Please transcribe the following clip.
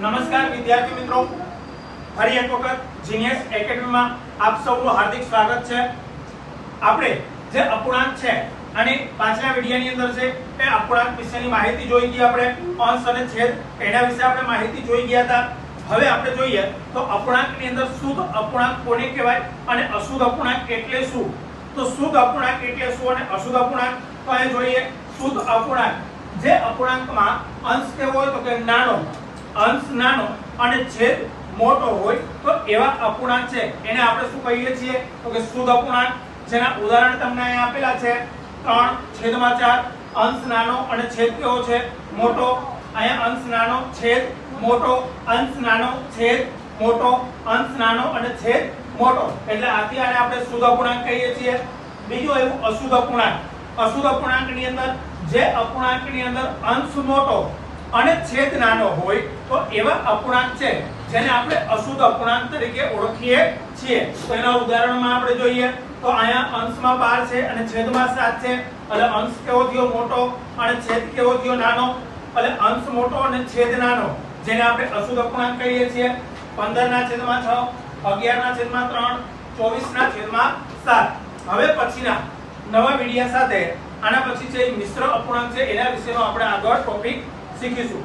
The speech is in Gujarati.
નમસ્કાર વિદ્યાર્થી મિત્રો, ફરી એક વખત જીનિયસ એકેડમીમાં આપ સૌનું હાર્દિક સ્વાગત છે। આપણે જે અપૂર્ણાંક છે અને પાછલા વિડિયોની અંદર છે એ અપૂર્ણાંક વિશેની માહિતી જોઈ ગઈ। આપણે અંશ અને છેદ એના વિશે આપણે માહિતી જોઈ ગયા હતા। હવે આપણે જોઈએ તો અપૂર્ણાંકની અંદર શુદ્ધ અપૂર્ણાંક કોને કહેવાય અને અશુદ્ધ અપૂર્ણાંક એટલે શું। તો શુદ્ધ અપૂર્ણાંક એટલે શું અને અશુદ્ધ અપૂર્ણાંક તો એ જોઈએ। શુદ્ધ અપૂર્ણાંક જે અપૂર્ણાંકમાં અંશ કેવો હોય તો કે નાનો, અંશ નાનો અને છેદ મોટો હોય તો એવા અપૂર્ણાંક છે એને આપણે શું કહીએ છીએ તો કે શુદ્ધ અપૂર્ણાંક। જેના ઉદાહરણ તમને અહીં આપેલા છે 3/4 અંશ નાનો અને છેદ કેવો છે મોટો। અહીંયા અંશ નાનો છેદ મોટો, અંશ નાનો છેદ મોટો, અંશ નાનો અને છેદ મોટો, એટલે આથી આને આપણે શુદ્ધ અપૂર્ણાંક કહીએ છીએ। બીજું એવું અશુદ્ધ અપૂર્ણાંક। અશુદ્ધ અપૂર્ણાંકની અંદર જે અપૂર્ણાંકની અંદર અંશ મોટો અને છેદ નાનો હોય તો એવા અપૂર્ણાંક છે જેને આપણે અશુદ્ધ અપૂર્ણાંક તરીકે ઓળખીએ છીએ। તો એના ઉદાહરણમાં આપણે જોઈએ તો અહીંયા અંશમાં 12 છે અને છેદમાં 7 છે, એટલે અંશ કેવો થયો મોટો અને છેદ કેવો થયો નાનો, એટલે અંશ મોટો અને છેદ નાનો જેને આપણે અશુદ્ધ અપૂર્ણાંક કહીએ છીએ। 15/6, 11/3, 24/7। હવે પછીના નવા વિડિયો સાથે આના પછી છે મિશ્ર અપૂર્ણાંક છે એના વિશેનો આપણે આગળ ટોપિક શીખીશું।